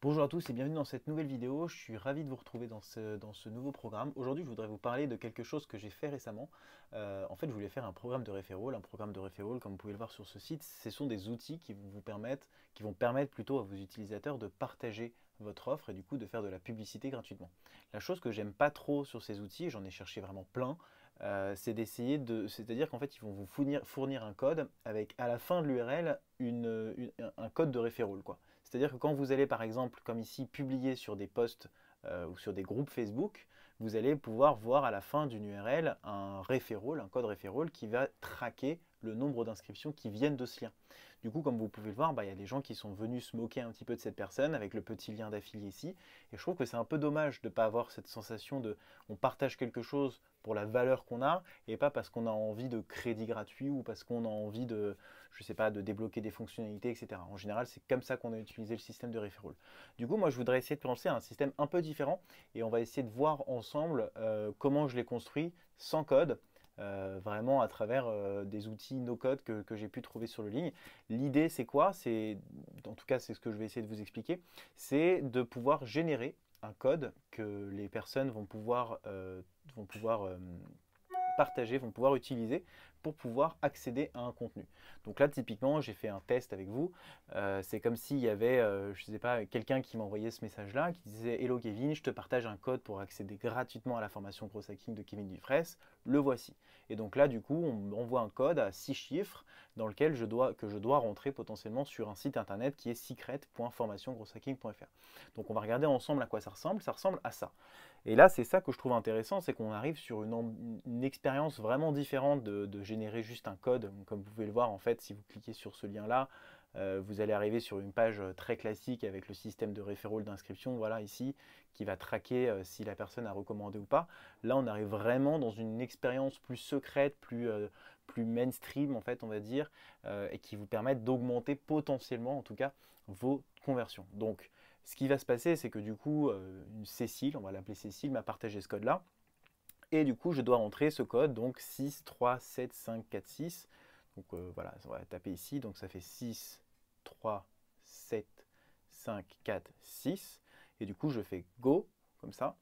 Bonjour à tous et bienvenue dans cette nouvelle vidéo. Je suis ravi de vous retrouver dans ce nouveau programme. Aujourd'hui, je voudrais vous parler de quelque chose que j'ai fait récemment. En fait, je voulais faire un programme de referral. Un programme de referral, comme vous pouvez le voir sur ce site, ce sont des outils qui vont permettre plutôt à vos utilisateurs de partager votre offre et du coup de faire de la publicité gratuitement. La chose que j'aime pas trop sur ces outils, j'en ai cherché vraiment plein, c'est c'est-à-dire qu'en fait, ils vont vous fournir un code avec à la fin de l'URL un code de referral, quoi. C'est-à-dire que quand vous allez, par exemple, comme ici, publier sur des posts ou sur des groupes Facebook, vous allez pouvoir voir à la fin d'une URL un referral, un code referral qui va traquer le nombre d'inscriptions qui viennent de ce lien. Du coup, comme vous pouvez le voir, il y a des gens qui sont venus se moquer un petit peu de cette personne avec le petit lien d'affilié ici. Et je trouve que c'est un peu dommage de ne pas avoir cette sensation de on partage quelque chose pour la valeur qu'on a et pas parce qu'on a envie de crédit gratuit ou parce qu'on a envie de, je sais pas, de débloquer des fonctionnalités, etc. En général, c'est comme ça qu'on a utilisé le système de referral. Du coup, moi, je voudrais essayer de penser à un système un peu différent et on va essayer de voir ensemble comment je l'ai construit sans code, vraiment à travers des outils no-code que j'ai pu trouver sur le ligne. L'idée, c'est quoi? En tout cas, c'est ce que je vais essayer de vous expliquer, c'est de pouvoir générer un code que les personnes vont pouvoir partager, vont pouvoir utiliser pour pouvoir accéder à un contenu. Donc là, typiquement, j'ai fait un test avec vous. C'est comme s'il y avait, je ne sais pas, quelqu'un qui m'envoyait ce message-là, qui disait Hello Kevin, je te partage un code pour accéder gratuitement à la formation Gros Hacking de Kevin Dufresne. Le voici. Et donc là, du coup, on m'envoie un code à 6 chiffres dans lequel que je dois rentrer potentiellement sur un site internet qui est secret.formationgroshacking.fr. Donc on va regarder ensemble à quoi ça ressemble. Ça ressemble à ça. Et là, c'est ça que je trouve intéressant, c'est qu'on arrive sur une expérience vraiment différente de générer juste un code. Comme vous pouvez le voir, en fait, si vous cliquez sur ce lien-là, vous allez arriver sur une page très classique avec le système de referral d'inscription, voilà ici, qui va traquer si la personne a recommandé ou pas. Là, on arrive vraiment dans une expérience plus secrète, plus mainstream, en fait, on va dire, et qui vous permettent d'augmenter potentiellement, en tout cas, vos conversions. Donc, ce qui va se passer, c'est que du coup, Cécile, on va l'appeler Cécile, m'a partagé ce code-là. Et du coup, je dois rentrer ce code, donc 6, 3, 7, 5, 4, 6. Donc voilà, on va taper ici. Donc ça fait 6, 3, 7, 5, 4, 6. Et du coup, je fais Go, comme ça.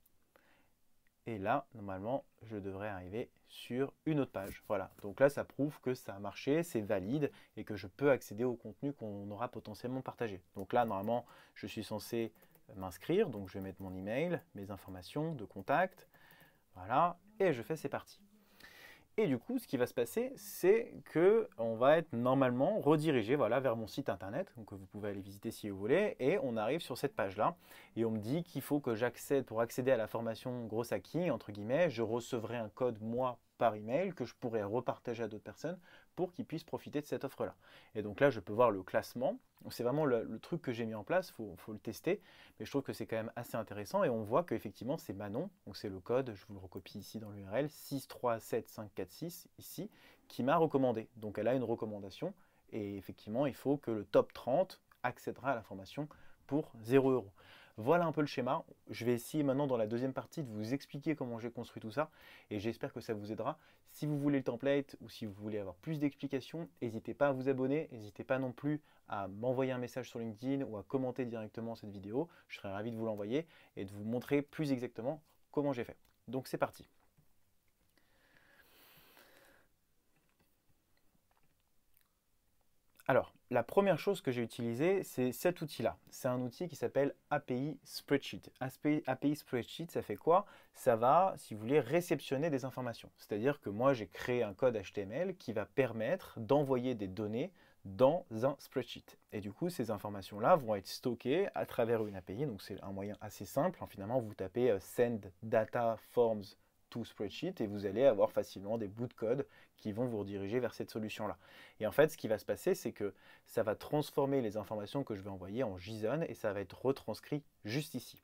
Et là, normalement, je devrais arriver sur une autre page. Voilà, donc là, ça prouve que ça a marché, c'est valide et que je peux accéder au contenu qu'on aura potentiellement partagé. Donc là, normalement, je suis censé m'inscrire. Donc je vais mettre mon email, mes informations de contact. Voilà, et je fais c'est parti. Et du coup, ce qui va se passer, c'est que on va être normalement redirigé voilà, vers mon site internet, donc vous pouvez aller visiter si vous voulez, et on arrive sur cette page-là, et on me dit qu'il faut que j'accède, pour accéder à la formation Gros Hacking, entre guillemets, je recevrai un code moi par email que je pourrais repartager à d'autres personnes pour qu'ils puissent profiter de cette offre-là. Et donc là, je peux voir le classement. C'est vraiment le truc que j'ai mis en place, faut le tester, mais je trouve que c'est quand même assez intéressant et on voit qu'effectivement c'est Manon, donc c'est le code, je vous le recopie ici dans l'URL, 637546 ici, qui m'a recommandé. Donc elle a une recommandation et effectivement il faut que le top 30 accédera à la formation pour 0 €. Voilà un peu le schéma. Je vais essayer maintenant dans la deuxième partie de vous expliquer comment j'ai construit tout ça et j'espère que ça vous aidera. Si vous voulez le template ou si vous voulez avoir plus d'explications, n'hésitez pas à vous abonner, n'hésitez pas non plus à m'envoyer un message sur LinkedIn ou à commenter directement cette vidéo. Je serais ravi de vous l'envoyer et de vous montrer plus exactement comment j'ai fait. Donc c'est parti. Alors, la première chose que j'ai utilisée, c'est cet outil-là. C'est un outil qui s'appelle API Spreadsheet. API Spreadsheet, ça fait quoi? Ça va, si vous voulez, réceptionner des informations. C'est-à-dire que moi, j'ai créé un code HTML qui va permettre d'envoyer des données dans un spreadsheet. Et du coup, ces informations-là vont être stockées à travers une API. Donc, c'est un moyen assez simple. Finalement, vous tapez Send Data Forms to Spreadsheet et vous allez avoir facilement des bouts de code qui vont vous rediriger vers cette solution-là. Et en fait, ce qui va se passer, c'est que ça va transformer les informations que je vais envoyer en JSON et ça va être retranscrit juste ici.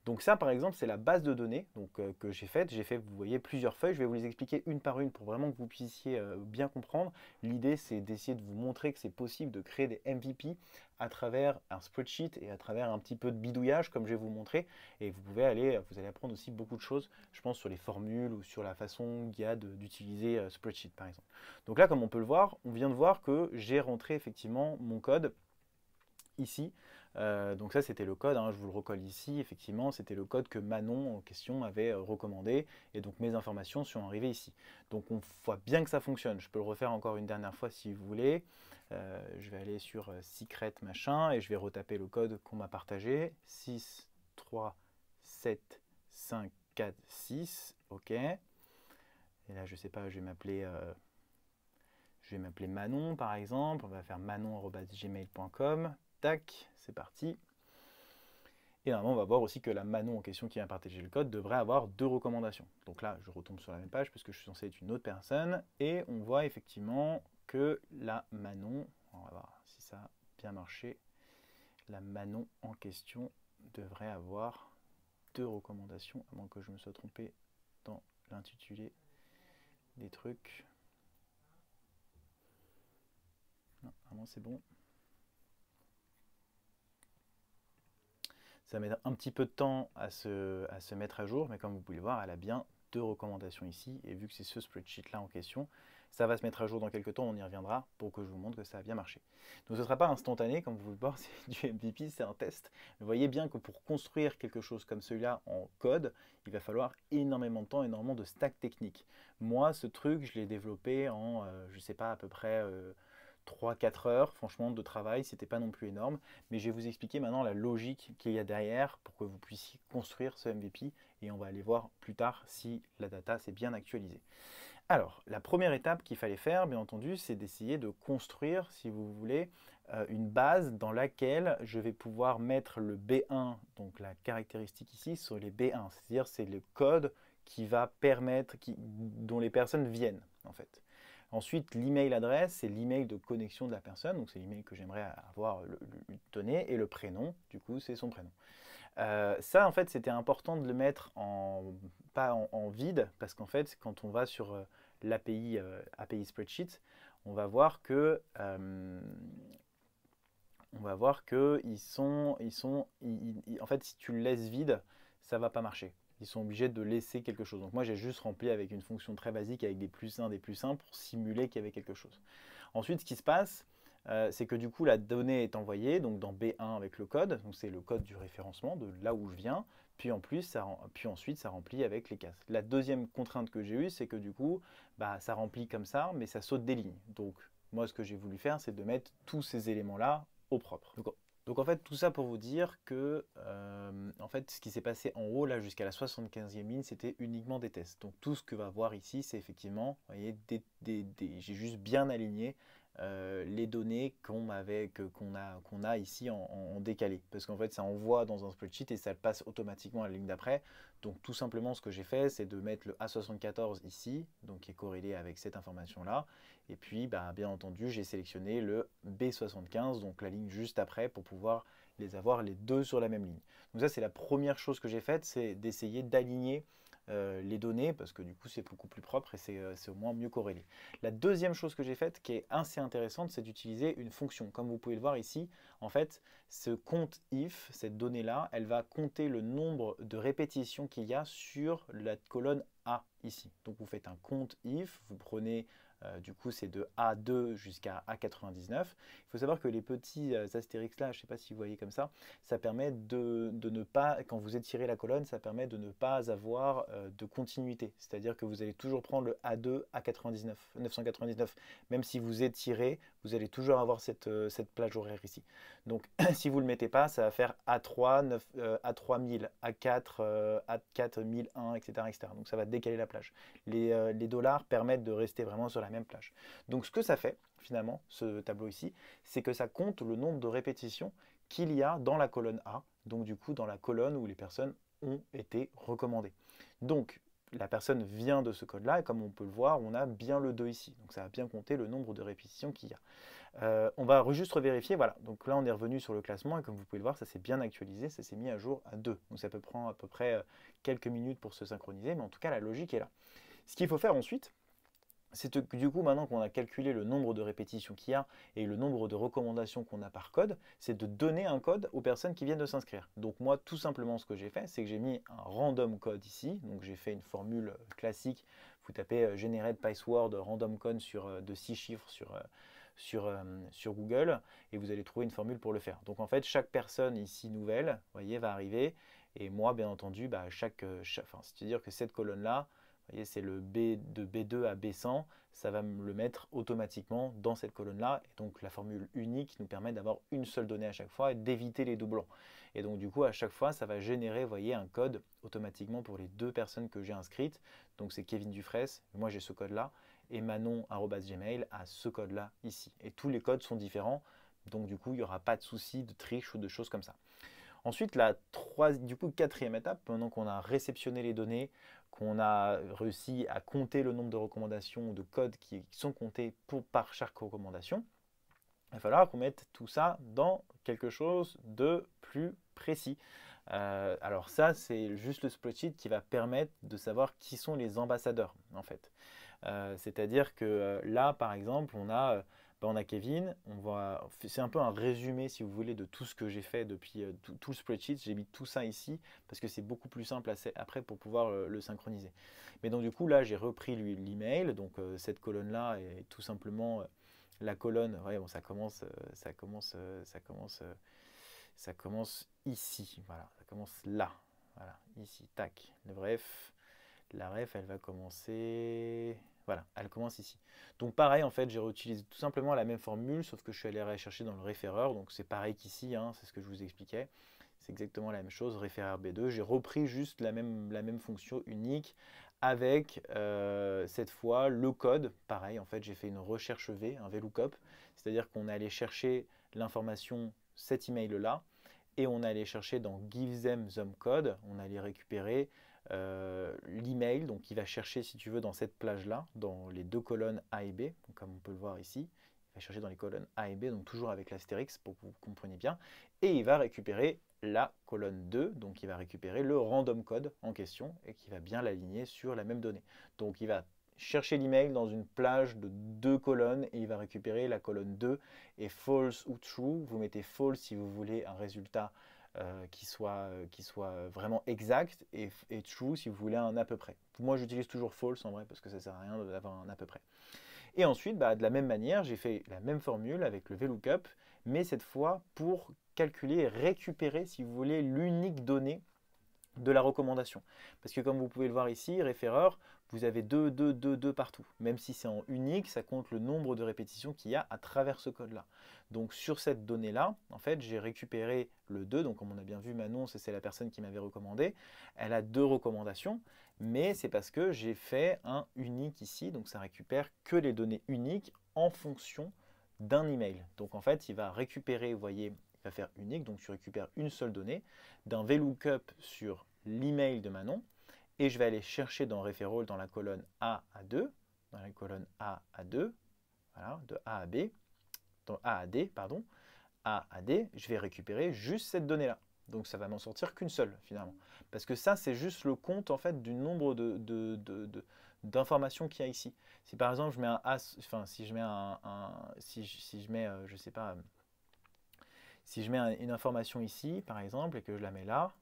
Donc ça, par exemple, c'est la base de données que j'ai faite. J'ai fait, vous voyez, plusieurs feuilles. Je vais vous les expliquer une par une pour vraiment que vous puissiez bien comprendre. L'idée, c'est d'essayer de vous montrer que c'est possible de créer des MVP à travers un spreadsheet et à travers un petit peu de bidouillage, comme je vais vous montrer. Et vous allez apprendre aussi beaucoup de choses, je pense, sur les formules ou sur la façon qu'il y a d'utiliser spreadsheet, par exemple. Donc là, comme on peut le voir, on vient de voir que j'ai rentré effectivement mon code ici Donc ça, c'était le code, hein, je vous le recolle ici, effectivement, c'était le code que Manon en question avait recommandé, et donc mes informations sont arrivées ici. Donc on voit bien que ça fonctionne. Je peux le refaire encore une dernière fois si vous voulez. Je vais aller sur secret machin, et je vais retaper le code qu'on m'a partagé. 6, 3, 7, 5, 4, 6, ok. Et là, je sais pas, je vais m'appeler Manon par exemple. On va faire manon@gmail.com. Tac, c'est parti. Et normalement, on va voir aussi que la Manon en question qui vient partager le code devrait avoir 2 recommandations. Donc là, je retombe sur la même page parce que je suis censé être une autre personne. Et on voit effectivement que la Manon, on va voir si ça a bien marché, la Manon en question devrait avoir 2 recommandations, à moins que je me sois trompé dans l'intitulé des trucs. Non, vraiment c'est bon. Ça met un petit peu de temps à se mettre à jour, mais comme vous pouvez le voir, elle a bien 2 recommandations ici. Et vu que c'est ce spreadsheet-là en question, ça va se mettre à jour dans quelques temps, on y reviendra pour que je vous montre que ça a bien marché. Donc ce ne sera pas instantané, comme vous pouvez le voir, c'est du MVP, c'est un test. Vous voyez bien que pour construire quelque chose comme celui-là en code, il va falloir énormément de temps, énormément de stack technique. Moi, ce truc, je l'ai développé en, je ne sais pas, à peu près 3-4 heures, franchement, de travail, c'était pas non plus énorme, mais je vais vous expliquer maintenant la logique qu'il y a derrière pour que vous puissiez construire ce MVP, et on va aller voir plus tard si la data s'est bien actualisée. Alors, la première étape qu'il fallait faire, bien entendu, c'est d'essayer de construire, si vous voulez, une base dans laquelle je vais pouvoir mettre le B1, donc la caractéristique ici, sur les B1, c'est-à-dire c'est le code qui va permettre, dont les personnes viennent, en fait. Ensuite, l'email adresse, c'est l'email de connexion de la personne, donc c'est l'email que j'aimerais avoir lui donner, et le prénom, du coup, c'est son prénom. Ça, en fait, c'était important de le mettre pas en vide, parce qu'en fait, quand on va sur l'API API Spreadsheet, on va voir que en fait, si tu le laisses vide, ça va pas marcher. Ils sont obligés de laisser quelque chose. Donc moi, j'ai juste rempli avec une fonction très basique, avec des +1 pour simuler qu'il y avait quelque chose. Ensuite, ce qui se passe, c'est que du coup, la donnée est envoyée, donc dans B1 avec le code, donc c'est le code du référencement, de là où je viens, puis ensuite, ça remplit avec les cases. La deuxième contrainte que j'ai eue, c'est que du coup, ça remplit comme ça, mais ça saute des lignes. Donc moi, ce que j'ai voulu faire, c'est de mettre tous ces éléments-là au propre. Donc en fait, tout ça pour vous dire que en fait, ce qui s'est passé en haut, là, jusqu'à la 75e ligne, c'était uniquement des tests. Donc tout ce que va voir ici, c'est effectivement, vous voyez, j'ai juste bien aligné les données qu'on a ici en décalé. Parce qu'en fait, ça envoie dans un spreadsheet et ça le passe automatiquement à la ligne d'après. Donc tout simplement, ce que j'ai fait, c'est de mettre le A74 ici, donc qui est corrélé avec cette information-là. Et puis, bien entendu, j'ai sélectionné le B75, donc la ligne juste après, pour pouvoir les avoir les deux sur la même ligne. Donc ça, c'est la première chose que j'ai faite, c'est d'essayer d'aligner les données, parce que du coup, c'est beaucoup plus propre et c'est au moins mieux corrélé. La deuxième chose que j'ai faite, qui est assez intéressante, c'est d'utiliser une fonction. Comme vous pouvez le voir ici, en fait, ce compte if, cette donnée-là, elle va compter le nombre de répétitions qu'il y a sur la colonne A ici. Donc vous faites un compte if, vous prenez du coup, c'est de A2 jusqu'à A99. Il faut savoir que les petits astérix là, je ne sais pas si vous voyez comme ça permet de ne pas, quand vous étirez la colonne, ça permet de ne pas avoir de continuité. C'est-à-dire que vous allez toujours prendre le A2, A99, 999. Même si vous étirez, vous allez toujours avoir cette plage horaire ici. Donc, si vous ne le mettez pas, ça va faire A3, A3000, A4, A4 1001, etc., etc. Donc, ça va décaler la plage. Les dollars permettent de rester vraiment sur la même plage. Donc ce que ça fait finalement, ce tableau ici, c'est que ça compte le nombre de répétitions qu'il y a dans la colonne A, donc du coup dans la colonne où les personnes ont été recommandées. Donc la personne vient de ce code-là, et comme on peut le voir, on a bien le 2 ici. Donc ça va bien compter le nombre de répétitions qu'il y a. On va juste vérifier, voilà. Donc là on est revenu sur le classement, et comme vous pouvez le voir, ça s'est bien actualisé, ça s'est mis à jour à 2. Donc ça peut prendre à peu près quelques minutes pour se synchroniser, mais en tout cas la logique est là. Ce qu'il faut faire ensuite, c'est que du coup, maintenant qu'on a calculé le nombre de répétitions qu'il y a et le nombre de recommandations qu'on a par code, c'est de donner un code aux personnes qui viennent de s'inscrire. Donc moi, tout simplement, ce que j'ai fait, c'est que j'ai mis un random code ici. Donc j'ai fait une formule classique. Vous tapez generate password random code de 6 chiffres sur Google et vous allez trouver une formule pour le faire. Donc en fait, chaque personne ici nouvelle, voyez, va arriver et moi, bien entendu, bah, c'est-à-dire que cette colonne-là, vous voyez, c'est le B de B2 à B100, ça va me le mettre automatiquement dans cette colonne-là. Et donc la formule unique nous permet d'avoir une seule donnée à chaque fois et d'éviter les doublons. Et donc du coup, à chaque fois, ça va générer, vous voyez, un code automatiquement pour les deux personnes que j'ai inscrites. Donc c'est Kevin Dufresne, moi j'ai ce code-là, et Manon@gmail a ce code-là ici. Et tous les codes sont différents, donc du coup, il n'y aura pas de souci de triche ou de choses comme ça. Ensuite, quatrième étape, pendant qu'on a réceptionné les données, qu'on a réussi à compter le nombre de recommandations ou de codes qui sont comptés par chaque recommandation, il va falloir qu'on mette tout ça dans quelque chose de plus précis. Alors ça, c'est juste le spreadsheet qui va permettre de savoir qui sont les ambassadeurs, en fait. C'est-à-dire que là, par exemple, on a Kevin. C'est un peu un résumé, si vous voulez, de tout ce que j'ai fait depuis tout le spreadsheet. J'ai mis tout ça ici parce que c'est beaucoup plus simple après pour pouvoir le synchroniser. Mais donc du coup, là, j'ai repris l'email. Donc cette colonne-là est tout simplement la colonne. Ouais, bon, ça commence ici. Voilà, ça commence là. Voilà, ici, tac. La ref, elle va commencer. Voilà, elle commence ici. Donc pareil, en fait, j'ai réutilisé tout simplement la même formule, sauf que je suis allé la chercher dans le référeur. Donc c'est pareil qu'ici, hein, c'est ce que je vous expliquais. C'est exactement la même chose, référeur B2. J'ai repris juste la même fonction unique avec cette fois le code. Pareil, en fait, j'ai fait une recherche V, un VLOOKUP. C'est-à-dire qu'on est allé chercher l'information, cet email-là, et on est allé chercher dans Give them some code, on allait récupérer l'email, donc il va chercher, si tu veux, dans cette plage-là, dans les deux colonnes A et B, donc comme on peut le voir ici, il va chercher dans les colonnes A et B, donc toujours avec l'astérix pour que vous compreniez bien, et il va récupérer la colonne 2, donc il va récupérer le random code en question, et qui va bien l'aligner sur la même donnée. Donc il va chercher l'email dans une plage de deux colonnes, et il va récupérer la colonne 2, et false ou true, vous mettez false si vous voulez un résultat qui soit vraiment exact et true si vous voulez un à peu près. Moi j'utilise toujours false en vrai parce que ça ne sert à rien d'avoir un à peu près. Et ensuite, de la même manière, j'ai fait la même formule avec le VLOOKUP, mais cette fois pour calculer et récupérer, si vous voulez, l'unique donnée de la recommandation. Parce que comme vous pouvez le voir ici, référeur, vous avez 2, 2, 2, 2 partout. Même si c'est en unique, ça compte le nombre de répétitions qu'il y a à travers ce code-là. Donc sur cette donnée-là, en fait, j'ai récupéré le 2. Donc comme on a bien vu, Manon, c'est la personne qui m'avait recommandé. Elle a 2 recommandations, mais c'est parce que j'ai fait un unique ici. Donc ça récupère que les données uniques en fonction d'un email. Donc en fait, il va récupérer, vous voyez, il va faire unique, donc tu récupères une seule donnée, d'un VLOOKUP sur l'email de Manon, et je vais aller chercher dans Referral dans la colonne A à 2, dans la colonne A à 2, voilà, de A à B, dans A à D, pardon, A à D, je vais récupérer juste cette donnée-là. Donc ça va m'en sortir qu'une seule finalement. Parce que ça, c'est juste le compte en fait du nombre d'informations qu'il y a ici. Si par exemple je mets un A, enfin si je mets si je mets, je sais pas, si je mets une information ici par exemple et que je la mets là,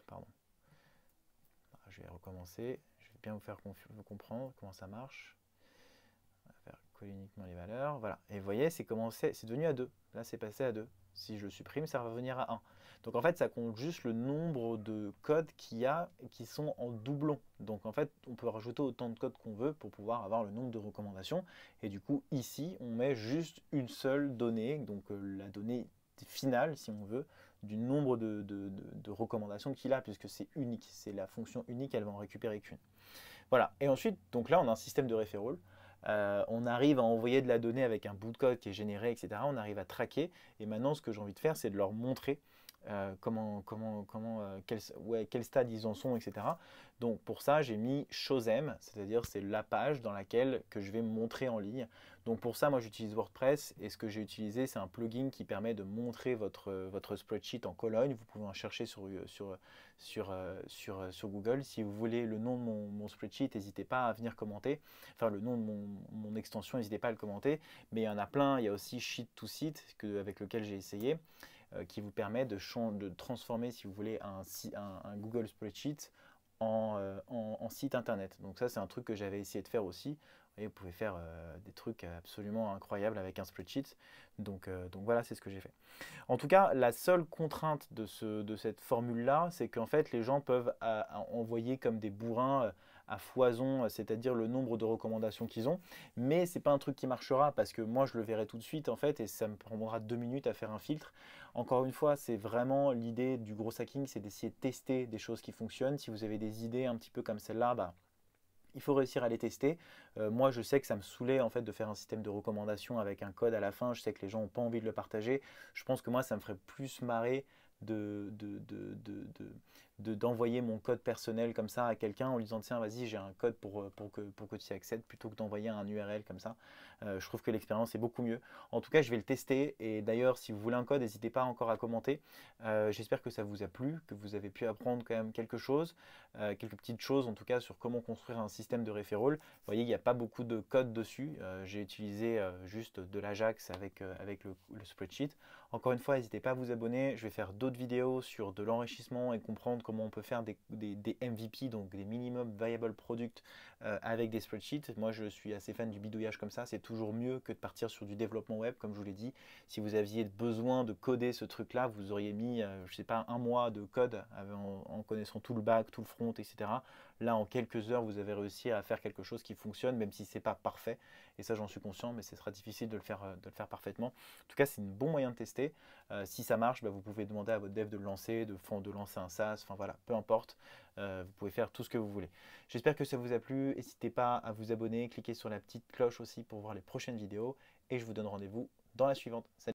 pardon, je vais recommencer, je vais bien vous faire comprendre comment ça marche. On va faire coller uniquement les valeurs, voilà. Et vous voyez, c'est devenu à 2. Là, c'est passé à 2. Si je le supprime, ça va revenir à 1. Donc en fait, ça compte juste le nombre de codes qu'il y a qui sont en doublon. Donc en fait, on peut rajouter autant de codes qu'on veut pour pouvoir avoir le nombre de recommandations. Et du coup, ici, on met juste une seule donnée, donc la donnée finale, si on veut, du nombre de recommandations qu'il a, puisque c'est unique. C'est la fonction unique, elle va en récupérer qu'une. Voilà. Et ensuite, donc là, on a un système de referral. On arrive à envoyer de la donnée avec un bout de code qui est généré, etc. On arrive à traquer. Et maintenant, ce que j'ai envie de faire, c'est de leur montrer quel stade ils en sont, etc. Donc pour ça, j'ai mis Showthem, c'est-à-dire c'est la page dans laquelle que je vais montrer en ligne. Donc pour ça, moi j'utilise WordPress et ce que j'ai utilisé, c'est un plugin qui permet de montrer votre spreadsheet en colonne. Vous pouvez en chercher sur Google. Si vous voulez le nom de mon spreadsheet, n'hésitez pas à venir commenter. Enfin, le nom de mon extension, n'hésitez pas à le commenter. Mais il y en a plein. Il y a aussi Sheet to Sheet avec lequel j'ai essayé, qui vous permet de transformer, si vous voulez, un Google Spreadsheet en site internet. Donc ça, c'est un truc que j'avais essayé de faire aussi. voyez, vous pouvez faire des trucs absolument incroyables avec un spreadsheet. Donc voilà, c'est ce que j'ai fait. En tout cas, la seule contrainte de cette formule-là, c'est qu'en fait, les gens peuvent envoyer comme des bourrins à foison, c'est-à-dire le nombre de recommandations qu'ils ont. Mais ce n'est pas un truc qui marchera parce que moi, je le verrai tout de suite en fait et ça me prendra 2 minutes à faire un filtre. Encore une fois, c'est vraiment l'idée du gros hacking, c'est d'essayer de tester des choses qui fonctionnent. Si vous avez des idées un petit peu comme celle-là, bah, il faut réussir à les tester. Moi, je sais que ça me saoulait en fait de faire un système de recommandation avec un code à la fin. Je sais que les gens n'ont pas envie de le partager. Je pense que moi, ça me ferait plus marrer d'envoyer mon code personnel comme ça à quelqu'un en lui disant tiens vas-y j'ai un code pour que tu y accèdes plutôt que d'envoyer un URL comme ça. Je trouve que l'expérience est beaucoup mieux. En tout cas je vais le tester et d'ailleurs si vous voulez un code n'hésitez pas encore à commenter. J'espère que ça vous a plu, que vous avez pu apprendre quand même quelque chose, quelques petites choses en tout cas sur comment construire un système de referral. Vous voyez il n'y a pas beaucoup de code dessus. J'ai utilisé juste de l'Ajax avec le spreadsheet. Encore une fois, n'hésitez pas à vous abonner. Je vais faire d'autres vidéos sur de l'enrichissement et comprendre comment on peut faire des MVP, donc des Minimum Viable Product avec des spreadsheets. Moi, je suis assez fan du bidouillage comme ça. C'est toujours mieux que de partir sur du développement web, comme je vous l'ai dit. Si vous aviez besoin de coder ce truc-là, vous auriez mis, je ne sais pas, un mois de code en connaissant tout le back, tout le front, etc. Là, en quelques heures, vous avez réussi à faire quelque chose qui fonctionne, même si ce n'est pas parfait. Et ça, j'en suis conscient, mais ce sera difficile de le faire parfaitement. En tout cas, c'est un bon moyen de tester. Si ça marche, bah, vous pouvez demander à votre dev de le lancer, de lancer un SaaS, enfin voilà, peu importe. Vous pouvez faire tout ce que vous voulez. J'espère que ça vous a plu. N'hésitez pas à vous abonner, cliquez sur la petite cloche aussi pour voir les prochaines vidéos. Et je vous donne rendez-vous dans la suivante. Salut!